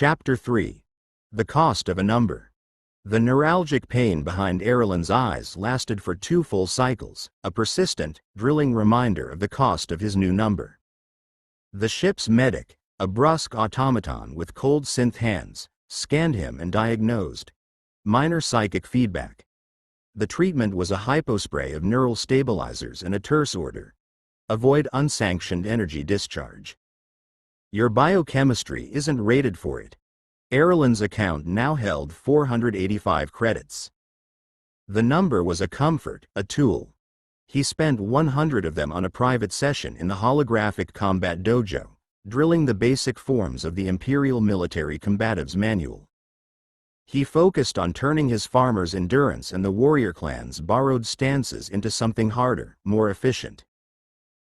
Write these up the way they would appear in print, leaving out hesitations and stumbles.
Chapter 3. The Cost of a Number. The neuralgic pain behind Erlen's eyes lasted for 2 full cycles, a persistent, drilling reminder of the cost of his new number. The ship's medic, a brusque automaton with cold synth hands, scanned him and diagnosed minor psychic feedback. The treatment was a hypospray of neural stabilizers and a terse order. Avoid unsanctioned energy discharge. Your biochemistry isn't rated for it. Erlen's account now held 485 credits. The number was a comfort, a tool. He spent 100 of them on a private session in the holographic combat dojo, drilling the basic forms of the Imperial Military Combatives Manual. He focused on turning his farmer's endurance and the warrior clan's borrowed stances into something harder, more efficient.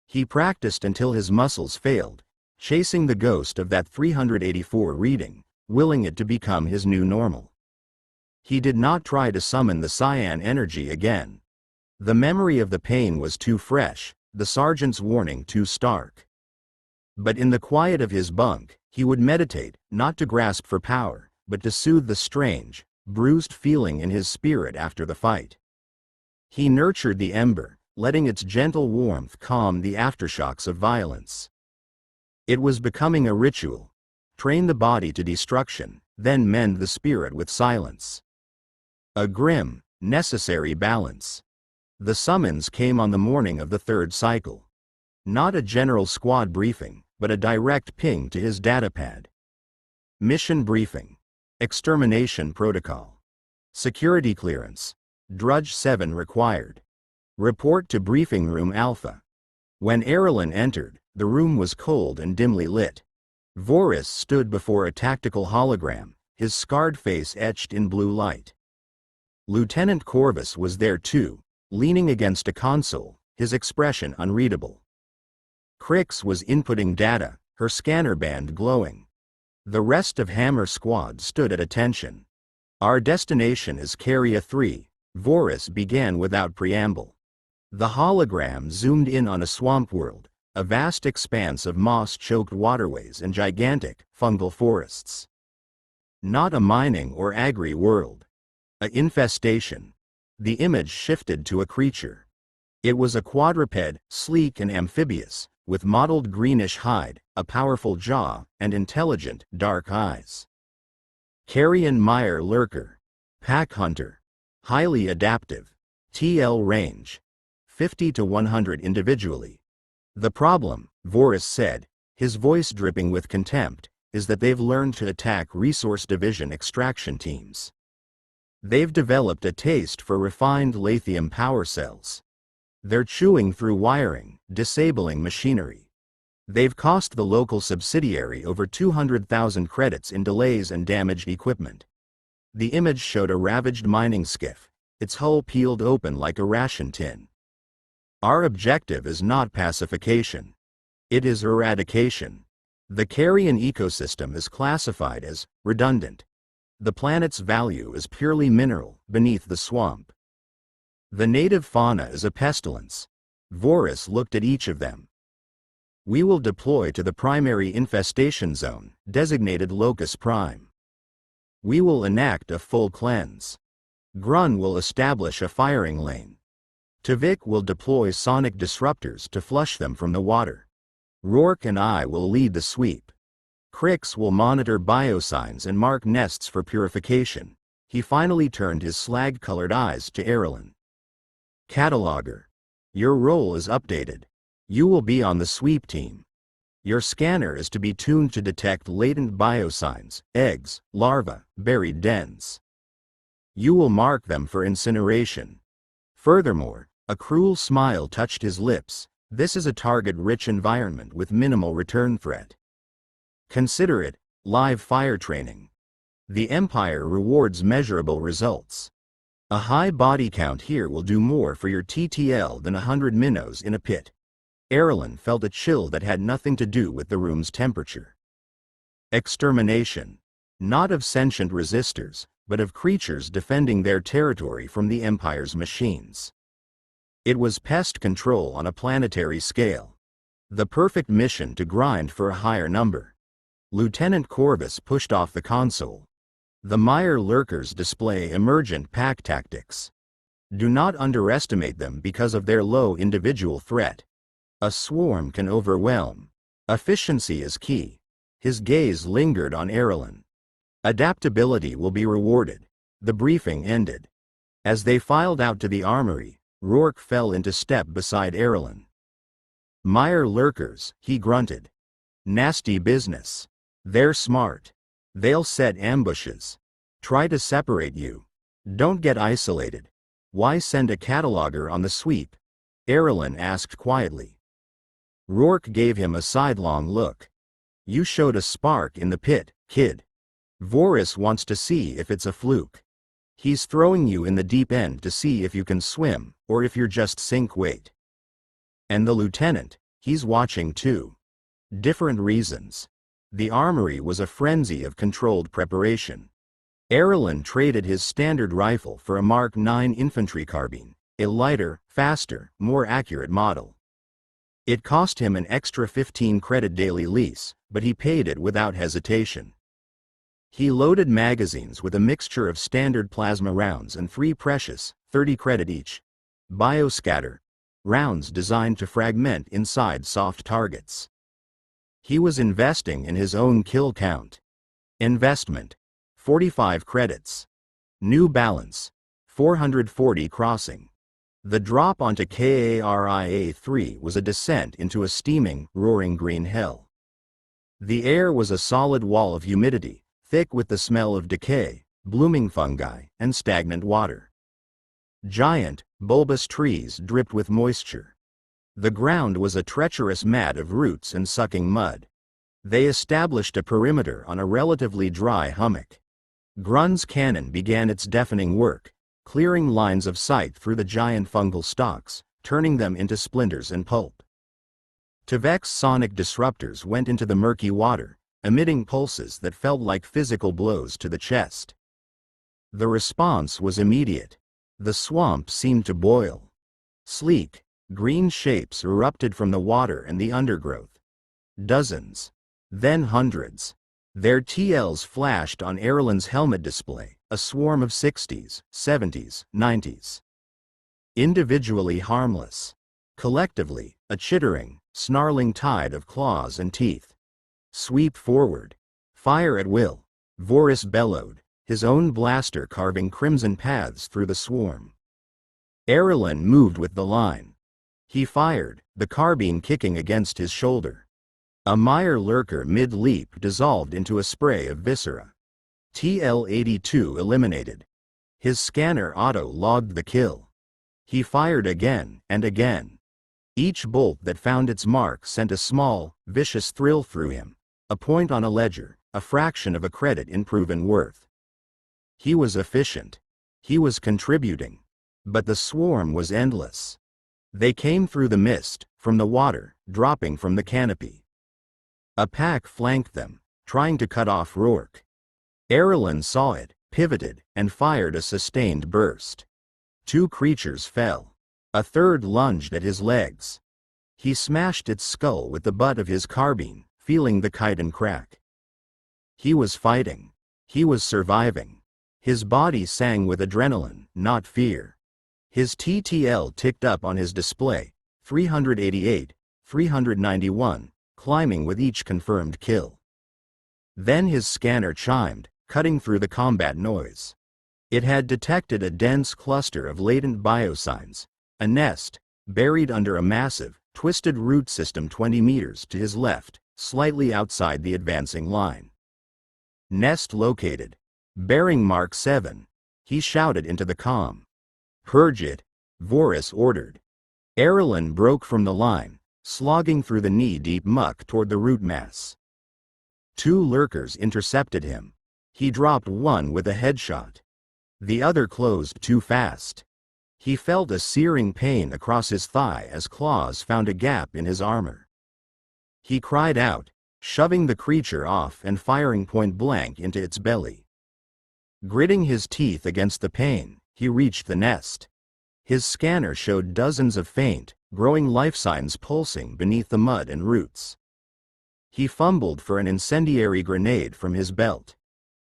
He practiced until his muscles failed, chasing the ghost of that 384 reading, willing it to become his new normal. He did not try to summon the cyan energy again. The memory of the pain was too fresh, the sergeant's warning too stark. But in the quiet of his bunk, he would meditate, not to grasp for power, but to soothe the strange, bruised feeling in his spirit after the fight. He nurtured the ember, letting its gentle warmth calm the aftershocks of violence. It was becoming a ritual. Train the body to destruction, then mend the spirit with silence. A grim, necessary balance. The summons came on the morning of the 3rd cycle. Not a general squad briefing, but a direct ping to his datapad. Mission briefing. Extermination protocol. Security clearance. Drudge 7 required. Report to briefing room Alpha. When Erlen entered, the room was cold and dimly lit. Voris stood before a tactical hologram, his scarred face etched in blue light. Lieutenant Corvus was there too, leaning against a console, his expression unreadable. Crix was inputting data, her scanner band glowing. The rest of Hammer Squad stood at attention. Our destination is Carria 3, Voris began without preamble. The hologram zoomed in on a swamp world, a vast expanse of moss-choked waterways and gigantic, fungal forests. Not a mining or agri world. A infestation. The image shifted to a creature. It was a quadruped, sleek and amphibious, with mottled greenish hide, a powerful jaw, and intelligent, dark eyes. Carrion Mire Lurker. Pack Hunter. Highly adaptive. TL range. 50 to 100 individually. The problem, Voris said, his voice dripping with contempt, is that they've learned to attack resource division extraction teams. They've developed a taste for refined lithium power cells. They're chewing through wiring, disabling machinery. They've cost the local subsidiary over 200,000 credits in delays and damaged equipment. The image showed a ravaged mining skiff, its hull peeled open like a ration tin. Our objective is not pacification. It is eradication. The Carrion ecosystem is classified as redundant. The planet's value is purely mineral, beneath the swamp. The native fauna is a pestilence. Voris looked at each of them. We will deploy to the primary infestation zone, designated Locus Prime. We will enact a full cleanse. Grun will establish a firing lane. Tavik will deploy sonic disruptors to flush them from the water. Rourke and I will lead the sweep. Crix will monitor biosigns and mark nests for purification. He finally turned his slag-colored eyes to Erlen. Cataloger. Your role is updated. You will be on the sweep team. Your scanner is to be tuned to detect latent biosigns, eggs, larvae, buried dens. You will mark them for incineration. Furthermore, a cruel smile touched his lips. This is a target-rich environment with minimal return threat. Consider it live fire training. The Empire rewards measurable results. A high body count here will do more for your TTL than 100 minnows in a pit. Erlen felt a chill that had nothing to do with the room's temperature. Extermination. Not of sentient resistors, but of creatures defending their territory from the Empire's machines. It was pest control on a planetary scale. The perfect mission to grind for a higher number. Lieutenant Corvus pushed off the console. The Meyer lurkers display emergent pack tactics. Do not underestimate them because of their low individual threat. A swarm can overwhelm. Efficiency is key. His gaze lingered on Erlen. Adaptability will be rewarded. The briefing ended. As they filed out to the armory, Rourke fell into step beside Erlen. Meyer lurkers, he grunted. Nasty business. They're smart. They'll set ambushes. Try to separate you. Don't get isolated. Why send a cataloger on the sweep? Erlen asked quietly. Rourke gave him a sidelong look. You showed a spark in the pit, kid. Voris wants to see if it's a fluke. He's throwing you in the deep end to see if you can swim, or if you're just sink weight. And the lieutenant, he's watching too. Different reasons. The armory was a frenzy of controlled preparation. Erlen traded his standard rifle for a Mark 9 infantry carbine, a lighter, faster, more accurate model. It cost him an extra 15 credit daily lease, but he paid it without hesitation. He loaded magazines with a mixture of standard plasma rounds and 3 precious, 30 credit each, bioscatter rounds designed to fragment inside soft targets. He was investing in his own kill count. Investment: 45 credits. New balance: 440 crossing. The drop onto KARIA-3 was a descent into a steaming, roaring green hell. The air was a solid wall of humidity, thick with the smell of decay, blooming fungi, and stagnant water. Giant, bulbous trees dripped with moisture. The ground was a treacherous mat of roots and sucking mud. They established a perimeter on a relatively dry hummock. Grun's cannon began its deafening work, clearing lines of sight through the giant fungal stalks, turning them into splinters and pulp. Tvek's sonic disruptors went into the murky water, emitting pulses that felt like physical blows to the chest. The response was immediate. The swamp seemed to boil. Sleek, green shapes erupted from the water and the undergrowth. Dozens. Then hundreds. Their TLs flashed on Erlen's helmet display, a swarm of 60s, 70s, 90s. Individually harmless. Collectively, a chittering, snarling tide of claws and teeth. Sweep forward. Fire at will. Voris bellowed, his own blaster carving crimson paths through the swarm. Erlen moved with the line. He fired, the carbine kicking against his shoulder. A Meyer lurker mid-leap dissolved into a spray of viscera. TL-82 eliminated. His scanner auto-logged the kill. He fired again and again. Each bolt that found its mark sent a small, vicious thrill through him, a point on a ledger, a fraction of a credit in proven worth. He was efficient. He was contributing. But the swarm was endless. They came through the mist, from the water, dropping from the canopy. A pack flanked them, trying to cut off Rourke. Erlen saw it, pivoted, and fired a sustained burst. 2 creatures fell. A third lunged at his legs. He smashed its skull with the butt of his carbine, feeling the chitin crack. He was fighting. He was surviving. His body sang with adrenaline, not fear. His TTL ticked up on his display, 388, 391, climbing with each confirmed kill. Then his scanner chimed, cutting through the combat noise. It had detected a dense cluster of latent biosigns, a nest, buried under a massive, twisted root system 20 meters to his left, slightly outside the advancing line. Nest located. Bearing Mark 7, he shouted into the comm. Purge it, Voris ordered. Erlen broke from the line, slogging through the knee-deep muck toward the root mass. 2 lurkers intercepted him. He dropped one with a headshot. The other closed too fast. He felt a searing pain across his thigh as claws found a gap in his armor. He cried out, shoving the creature off and firing point blank into its belly. Gritting his teeth against the pain, he reached the nest. His scanner showed dozens of faint, growing life signs pulsing beneath the mud and roots. He fumbled for an incendiary grenade from his belt.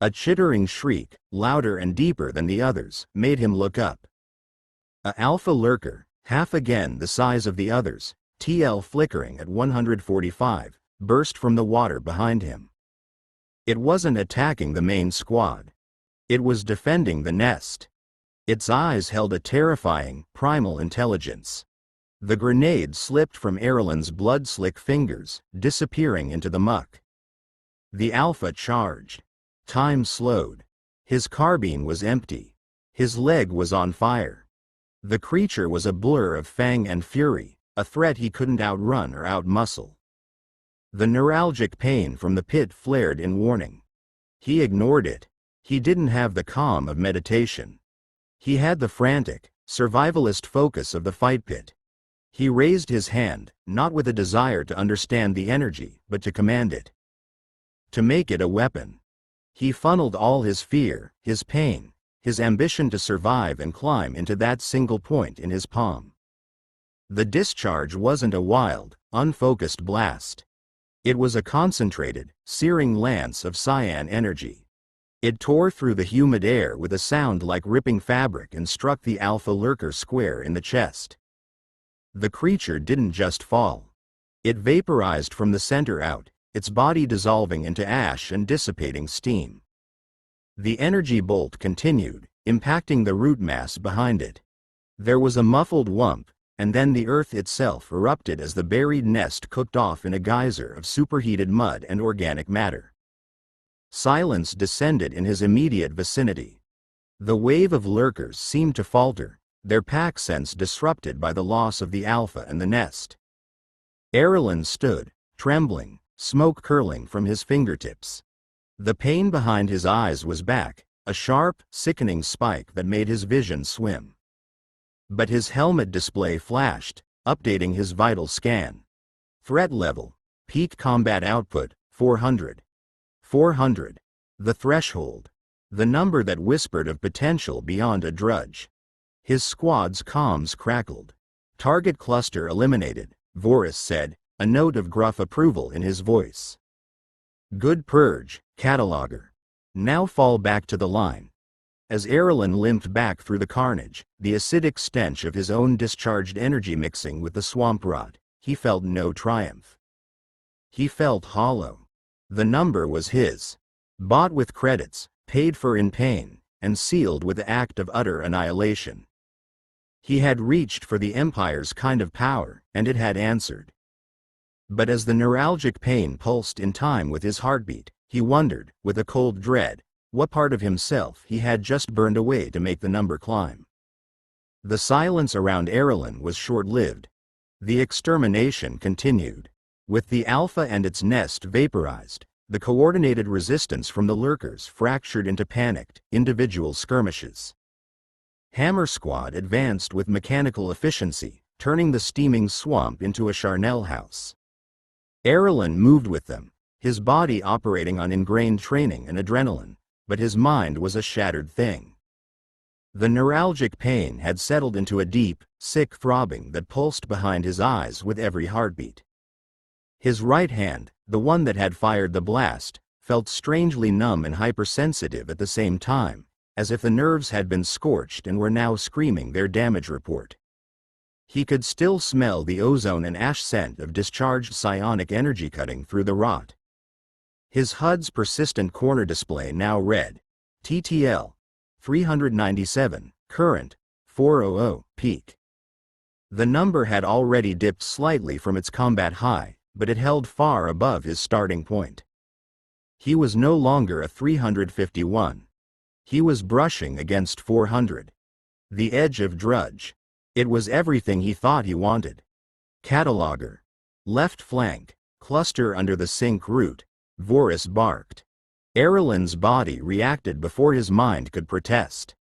A chittering shriek, louder and deeper than the others, made him look up. A alpha lurker, half again the size of the others, TL flickering at 145, burst from the water behind him. It wasn't attacking the main squad. It was defending the nest. Its eyes held a terrifying, primal intelligence. The grenade slipped from Erlen's blood-slick fingers, disappearing into the muck. The alpha charged. Time slowed. His carbine was empty. His leg was on fire. The creature was a blur of fang and fury, a threat he couldn't outrun or outmuscle. The neuralgic pain from the pit flared in warning. He ignored it. He didn't have the calm of meditation. He had the frantic, survivalist focus of the fight pit. He raised his hand, not with a desire to understand the energy, but to command it. To make it a weapon. He funneled all his fear, his pain, his ambition to survive and climb into that single point in his palm. The discharge wasn't a wild, unfocused blast. It was a concentrated, searing lance of cyan energy. It tore through the humid air with a sound like ripping fabric and struck the alpha lurker square in the chest. The creature didn't just fall. It vaporized from the center out, its body dissolving into ash and dissipating steam. The energy bolt continued, impacting the root mass behind it. There was a muffled whump, and then the earth itself erupted as the buried nest cooked off in a geyser of superheated mud and organic matter. Silence descended in his immediate vicinity. The wave of lurkers seemed to falter, their pack sense disrupted by the loss of the alpha and the nest. Erlen stood, trembling, smoke curling from his fingertips. The pain behind his eyes was back, a sharp, sickening spike that made his vision swim. But his helmet display flashed, updating his vital scan. Threat level, peak combat output, 400. 400. The threshold. The number that whispered of potential beyond a drudge. His squad's comms crackled. Target cluster eliminated, Voris said, a note of gruff approval in his voice. Good purge, cataloger. Now fall back to the line. As Erlen limped back through the carnage, the acidic stench of his own discharged energy mixing with the swamp rot, he felt no triumph. He felt hollow. The number was his. Bought with credits, paid for in pain, and sealed with the act of utter annihilation. He had reached for the Empire's kind of power, and it had answered. But as the neuralgic pain pulsed in time with his heartbeat, he wondered, with a cold dread, what part of himself he had just burned away to make the number climb. The silence around Erlen was short-lived. The extermination continued. With the alpha and its nest vaporized, the coordinated resistance from the lurkers fractured into panicked, individual skirmishes. Hammer Squad advanced with mechanical efficiency, turning the steaming swamp into a charnel house. Erlen moved with them, his body operating on ingrained training and adrenaline, but his mind was a shattered thing. The neuralgic pain had settled into a deep, sick throbbing that pulsed behind his eyes with every heartbeat. His right hand, the one that had fired the blast, felt strangely numb and hypersensitive at the same time, as if the nerves had been scorched and were now screaming their damage report. He could still smell the ozone and ash scent of discharged psionic energy cutting through the rot. His HUD's persistent corner display now read, TTL, 397, current, 400, peak. The number had already dipped slightly from its combat high, but it held far above his starting point. He was no longer a 351. He was brushing against 400. The edge of drudge. It was everything he thought he wanted. Cataloger. Left flank, cluster under the sink root, Voris barked. Erlen's body reacted before his mind could protest.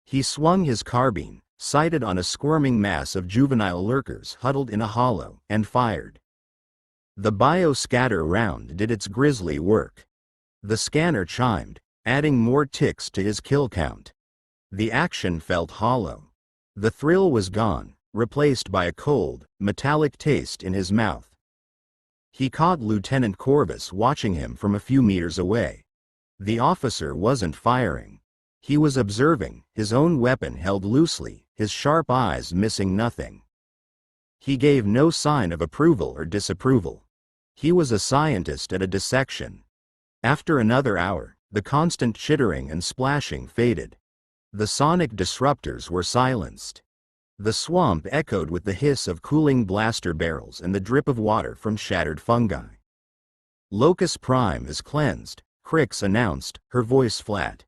He swung his carbine, sighted on a squirming mass of juvenile lurkers huddled in a hollow, and fired. The bioscatter round did its grisly work. The scanner chimed, adding more ticks to his kill count. The action felt hollow. The thrill was gone, replaced by a cold, metallic taste in his mouth. He caught Lieutenant Corvus watching him from a few meters away. The officer wasn't firing. He was observing, his own weapon held loosely, his sharp eyes missing nothing. He gave no sign of approval or disapproval. He was a scientist at a dissection. After another hour, the constant chittering and splashing faded. The sonic disruptors were silenced. The swamp echoed with the hiss of cooling blaster barrels and the drip of water from shattered fungi. Locus Prime is cleansed, Crix announced, her voice flat.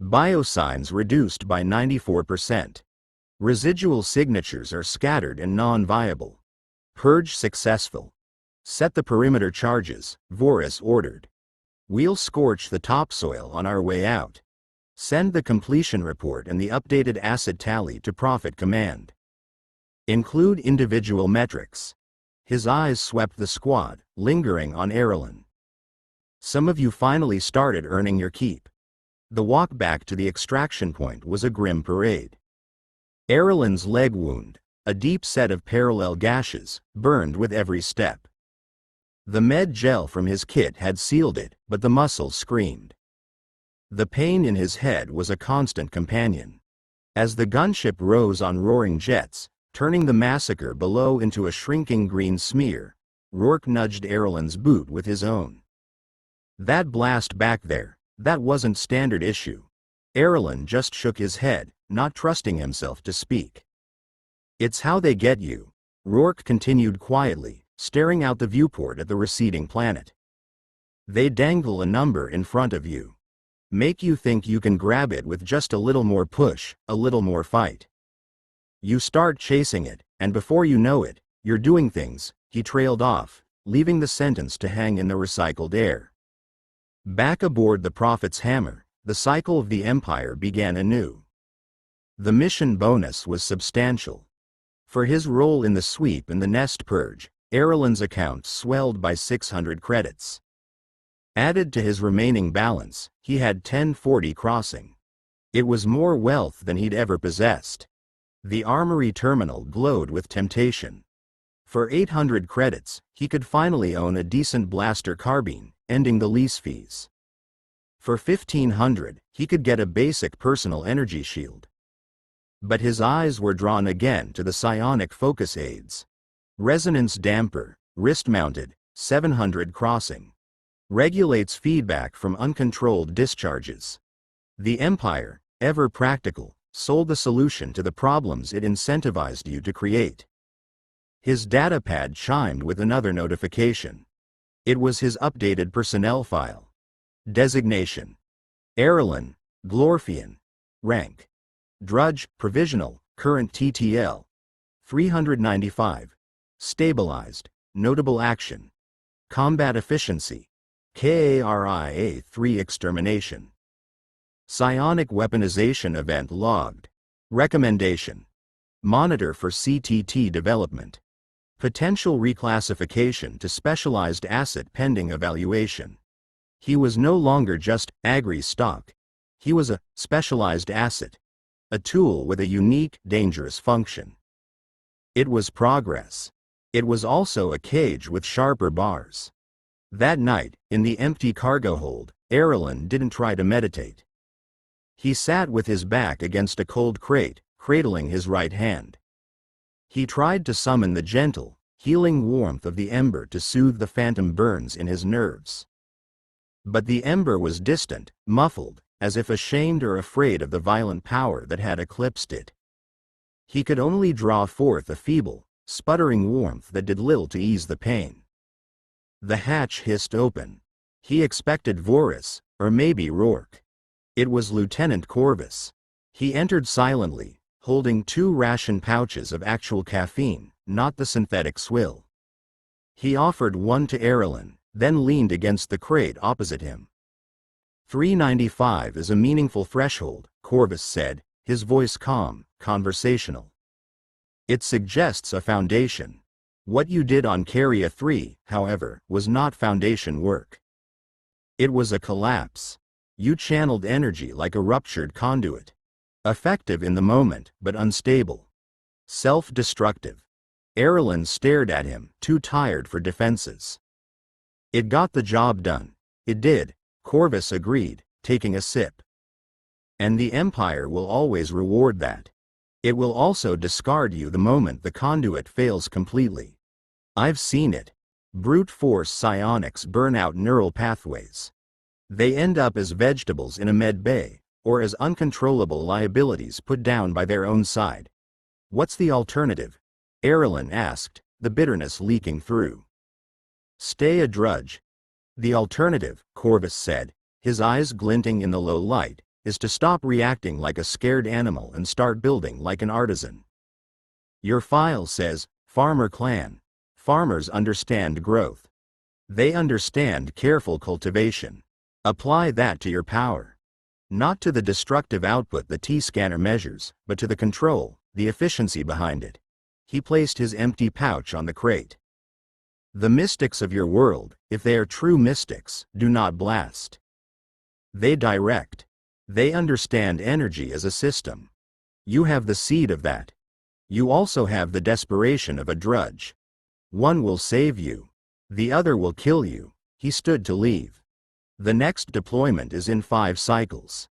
Biosigns reduced by 94%. Residual signatures are scattered and non-viable. Purge successful. Set the perimeter charges, Voris ordered. We'll scorch the topsoil on our way out. Send the completion report and the updated acid tally to Prophet Command. Include individual metrics. His eyes swept the squad, lingering on Erlen. Some of you finally started earning your keep. The walk back to the extraction point was a grim parade. Erlen's leg wound, a deep set of parallel gashes, burned with every step. The med gel from his kit had sealed it, but the muscles screamed. The pain in his head was a constant companion. As the gunship rose on roaring jets, turning the massacre below into a shrinking green smear, Rourke nudged Erlen's boot with his own. That blast back there, that wasn't standard issue. Erlen just shook his head, not trusting himself to speak. It's how they get you, Rourke continued quietly, staring out the viewport at the receding planet. They dangle a number in front of you. Make you think you can grab it with just a little more push, a little more fight. You start chasing it, and before you know it, you're doing things. He trailed off, leaving the sentence to hang in the recycled air. Back aboard the Prophet's hammer, the cycle of the Empire began anew. The mission bonus was substantial. For his role in the sweep and the nest purge, Erlen's account swelled by 600 credits. Added to his remaining balance, he had 1040 crossing. It was more wealth than he'd ever possessed. The armory terminal glowed with temptation. For 800 credits, he could finally own a decent blaster carbine, ending the lease fees. For 1500, he could get a basic personal energy shield. But his eyes were drawn again to the psionic focus aids. Resonance damper, wrist-mounted, 700 crossing. Regulates feedback from uncontrolled discharges. The Empire, ever practical, sold the solution to the problems it incentivized you to create. His datapad chimed with another notification. It was his updated personnel file. Designation: Erlen, Glorfian. Rank: Drudge, Provisional, Current TTL. 395. Stabilized, Notable Action. Combat Efficiency. KARIA-3 Extermination. Psionic Weaponization Event logged. Recommendation: Monitor for CTT development. Potential reclassification to specialized asset pending evaluation. He was no longer just agri-stock. He was a specialized asset. A tool with a unique, dangerous function. It was progress. It was also a cage with sharper bars. That night, in the empty cargo hold, Erlen didn't try to meditate. He sat with his back against a cold crate, cradling his right hand. He tried to summon the gentle, healing warmth of the ember to soothe the phantom burns in his nerves. But the ember was distant, muffled, as if ashamed or afraid of the violent power that had eclipsed it. He could only draw forth a feeble, sputtering warmth that did little to ease the pain. The hatch hissed open. He expected Voris, or maybe Rourke. It was Lieutenant Corvus. He entered silently, holding 2 ration pouches of actual caffeine, not the synthetic swill. He offered one to Erlen, then leaned against the crate opposite him. 395 is a meaningful threshold, Corvus said, his voice calm, conversational. It suggests a foundation. What you did on Carria 3, however, was not foundation work. It was a collapse. You channeled energy like a ruptured conduit. Effective in the moment, but unstable. Self-destructive. Erlen stared at him, too tired for defenses. It got the job done. It did, Corvus agreed, taking a sip. And the Empire will always reward that. It will also discard you the moment the conduit fails completely. I've seen it. Brute force psionics burn out neural pathways. They end up as vegetables in a med bay, or as uncontrollable liabilities put down by their own side. What's the alternative? Erlen asked, the bitterness leaking through. Stay a drudge. The alternative, Corvus said, his eyes glinting in the low light, is to stop reacting like a scared animal and start building like an artisan. Your file says, Farmer Clan. Farmers understand growth. They understand careful cultivation. Apply that to your power. Not to the destructive output the T-scanner measures, but to the control, the efficiency behind it. He placed his empty pouch on the crate. The mystics of your world, if they are true mystics, do not blast. They direct. They understand energy as a system. You have the seed of that. You also have the desperation of a drudge. One will save you. The other will kill you. He stood to leave. The next deployment is in 5 cycles.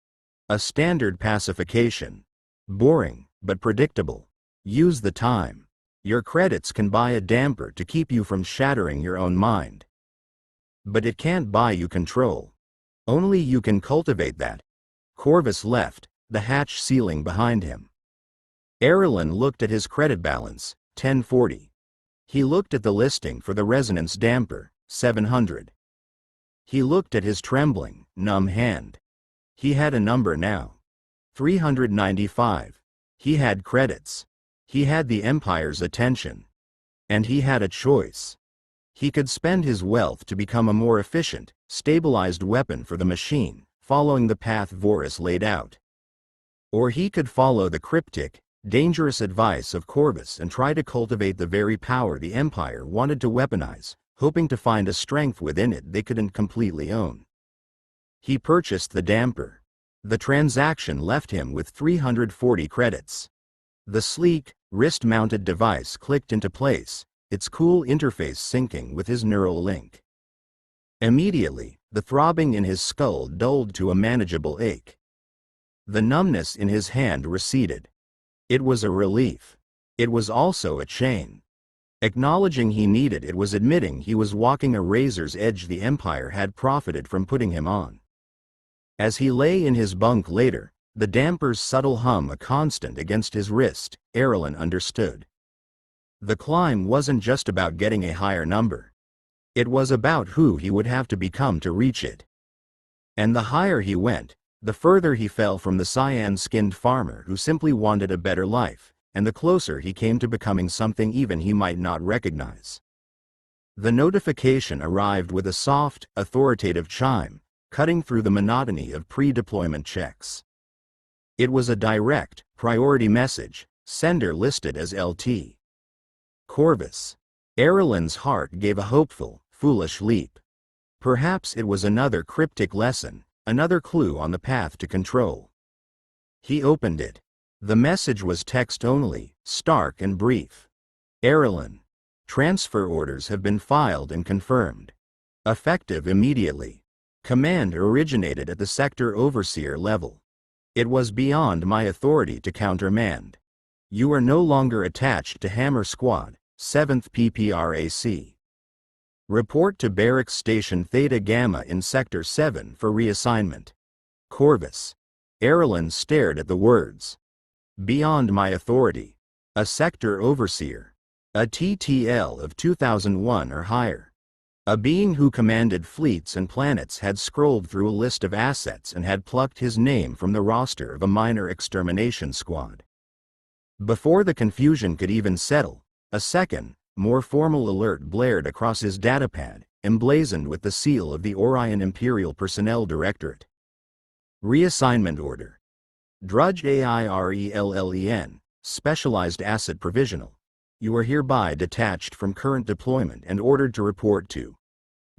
A standard pacification. Boring, but predictable. Use the time. Your credits can buy a damper to keep you from shattering your own mind. But it can't buy you control. Only you can cultivate that. Corvus left, the hatch sealing behind him. Erlen looked at his credit balance, 1040. He looked at the listing for the resonance damper, 700. He looked at his trembling, numb hand. He had a number now. 395. He had credits. He had the Empire's attention. And he had a choice. He could spend his wealth to become a more efficient, stabilized weapon for the machine, following the path Vorus laid out. Or he could follow the cryptic, dangerous advice of Corvus and try to cultivate the very power the Empire wanted to weaponize, hoping to find a strength within it they couldn't completely own. He purchased the damper. The transaction left him with 340 credits. The sleek, wrist-mounted device clicked into place, its cool interface syncing with his neural link. Immediately, the throbbing in his skull dulled to a manageable ache. The numbness in his hand receded. It was a relief. It was also a chain. Acknowledging he needed it was admitting he was walking a razor's edge the Empire had profited from putting him on. As he lay in his bunk later, the damper's subtle hum a constant against his wrist, Erlen understood. The climb wasn't just about getting a higher number. It was about who he would have to become to reach it. And the higher he went, the further he fell from the cyan-skinned farmer who simply wanted a better life, and the closer he came to becoming something even he might not recognize. The notification arrived with a soft, authoritative chime, cutting through the monotony of pre-deployment checks. It was a direct, priority message, sender listed as LT. Corvus. Erlen's heart gave a hopeful, foolish leap. Perhaps it was another cryptic lesson, another clue on the path to control. He opened it. The message was text only, stark and brief. Erlen. Transfer orders have been filed and confirmed. Effective immediately. Command originated at the sector overseer level. It was beyond my authority to countermand. You are no longer attached to Hammer Squad, 7th PPRAC. Report to Barracks Station Theta Gamma in Sector 7 for reassignment. Corvus. Erlen stared at the words. Beyond my authority. A sector overseer. A TTL of 2001 or higher. A being who commanded fleets and planets had scrolled through a list of assets and had plucked his name from the roster of a minor extermination squad. Before the confusion could even settle, a second, more formal alert blared across his datapad, emblazoned with the seal of the Orion Imperial Personnel Directorate. Reassignment Order. Drudge AIRELLEN, Specialized Asset Provisional. You are hereby detached from current deployment and ordered to report to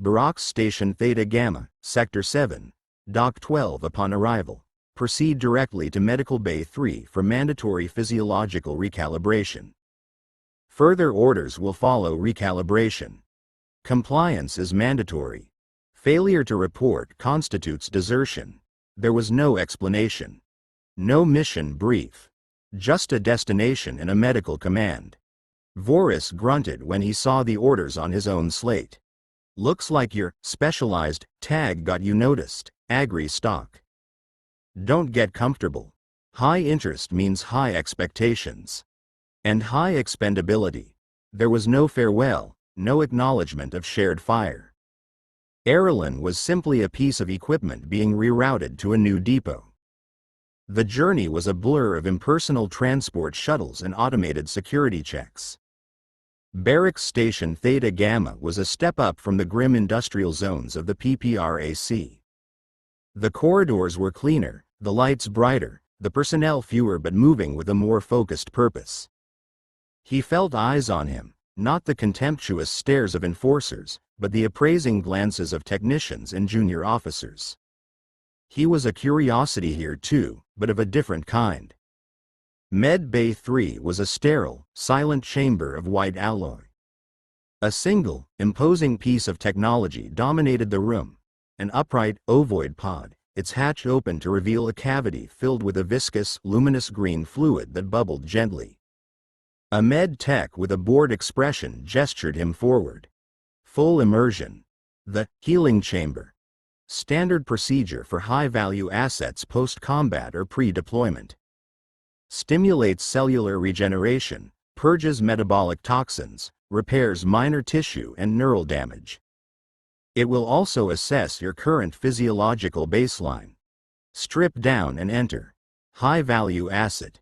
Barracks Station Theta Gamma, Sector 7, Dock 12 upon arrival. Proceed directly to Medical Bay 3 for mandatory physiological recalibration. Further orders will follow recalibration. Compliance is mandatory. Failure to report constitutes desertion. There was no explanation. No mission brief. Just a destination and a medical command. Voris grunted when he saw the orders on his own slate. Looks like your specialized tag got you noticed. Agri stock. Don't get comfortable. High interest means high expectations. And high expendability. There was no farewell, no acknowledgement of shared fire. Erlen was simply a piece of equipment being rerouted to a new depot. The journey was a blur of impersonal transport shuttles and automated security checks. Barracks Station Theta Gamma was a step up from the grim industrial zones of the PPRAC. The corridors were cleaner, the lights brighter, the personnel fewer but moving with a more focused purpose. He felt eyes on him, not the contemptuous stares of enforcers, but the appraising glances of technicians and junior officers. He was a curiosity here too, but of a different kind. Med Bay 3 was a sterile, silent chamber of white alloy. A single, imposing piece of technology dominated the room, an upright, ovoid pod, its hatch open to reveal a cavity filled with a viscous, luminous green fluid that bubbled gently. A med tech with a bored expression gestured him forward. Full immersion. The healing chamber. Standard procedure for high-value assets post-combat or pre-deployment. Stimulates cellular regeneration, purges metabolic toxins, repairs minor tissue and neural damage. It will also assess your current physiological baseline. Strip down and enter. High-value asset.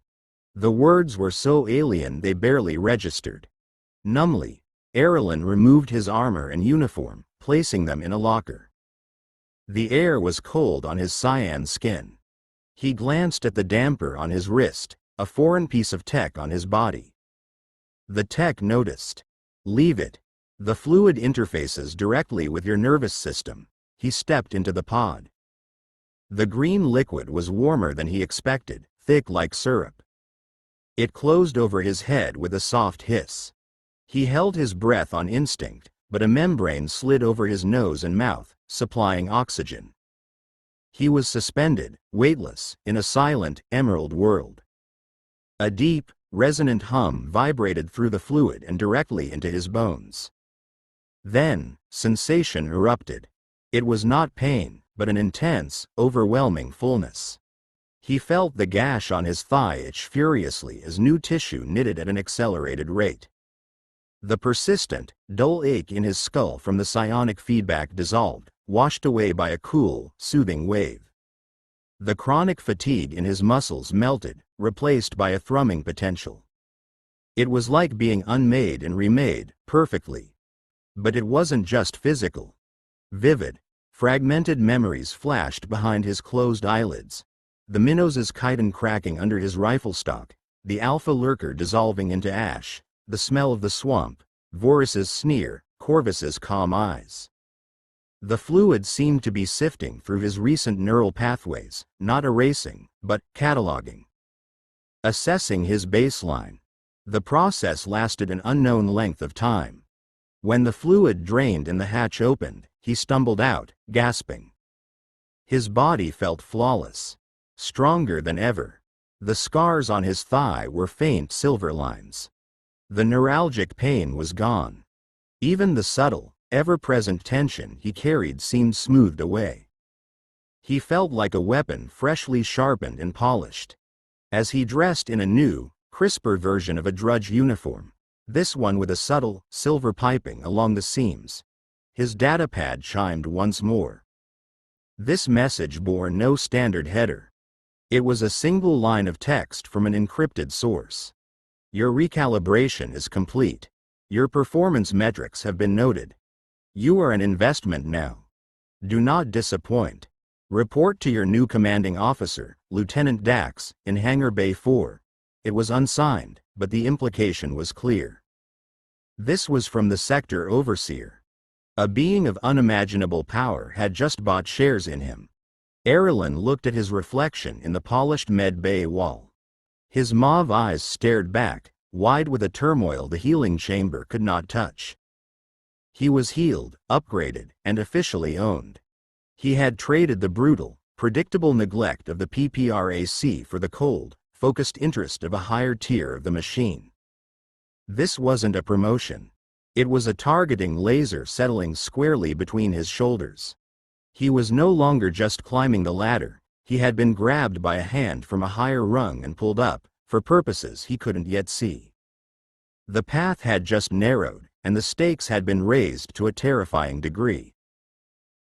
The words were so alien they barely registered. Numbly, Erlen removed his armor and uniform, placing them in a locker. The air was cold on his cyan skin. He glanced at the damper on his wrist, a foreign piece of tech on his body. The tech noticed. Leave it. The fluid interfaces directly with your nervous system. He stepped into the pod. The green liquid was warmer than he expected, thick like syrup. It closed over his head with a soft hiss. He held his breath on instinct, but a membrane slid over his nose and mouth, supplying oxygen. He was suspended, weightless, in a silent, emerald world. A deep, resonant hum vibrated through the fluid and directly into his bones. Then, sensation erupted. It was not pain, but an intense, overwhelming fullness. He felt the gash on his thigh itch furiously as new tissue knitted at an accelerated rate. The persistent, dull ache in his skull from the psionic feedback dissolved, washed away by a cool, soothing wave. The chronic fatigue in his muscles melted, replaced by a thrumming potential. It was like being unmade and remade, perfectly. But it wasn't just physical. Vivid, fragmented memories flashed behind his closed eyelids. The Minos' chitin cracking under his rifle stock, the Alpha lurker dissolving into ash, the smell of the swamp, Voris's sneer, Corvus's calm eyes. The fluid seemed to be sifting through his recent neural pathways, not erasing, but cataloging. Assessing his baseline. The process lasted an unknown length of time. When the fluid drained and the hatch opened, he stumbled out, gasping. His body felt flawless. Stronger than ever. The scars on his thigh were faint silver lines. The neuralgic pain was gone. Even the subtle, ever-present tension he carried seemed smoothed away. He felt like a weapon freshly sharpened and polished. As he dressed in a new, crisper version of a drudge uniform, this one with a subtle, silver piping along the seams, his datapad chimed once more. This message bore no standard header. It was a single line of text from an encrypted source. Your recalibration is complete. Your performance metrics have been noted. You are an investment now. Do not disappoint. Report to your new commanding officer, Lieutenant Dax, in Hangar Bay 4. It was unsigned, but the implication was clear. This was from the sector overseer. A being of unimaginable power had just bought shares in him. Erlen looked at his reflection in the polished med bay wall. His mauve eyes stared back, wide with a turmoil the healing chamber could not touch. He was healed, upgraded, and officially owned. He had traded the brutal, predictable neglect of the PPRAC for the cold, focused interest of a higher tier of the machine. This wasn't a promotion. It was a targeting laser settling squarely between his shoulders. He was no longer just climbing the ladder, he had been grabbed by a hand from a higher rung and pulled up, for purposes he couldn't yet see. The path had just narrowed, and the stakes had been raised to a terrifying degree.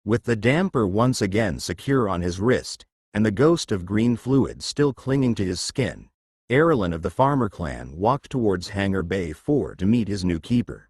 With the damper once again secure on his wrist, and the ghost of green fluid still clinging to his skin, Erlen of the Farmer clan walked towards Hangar Bay 4 to meet his new keeper.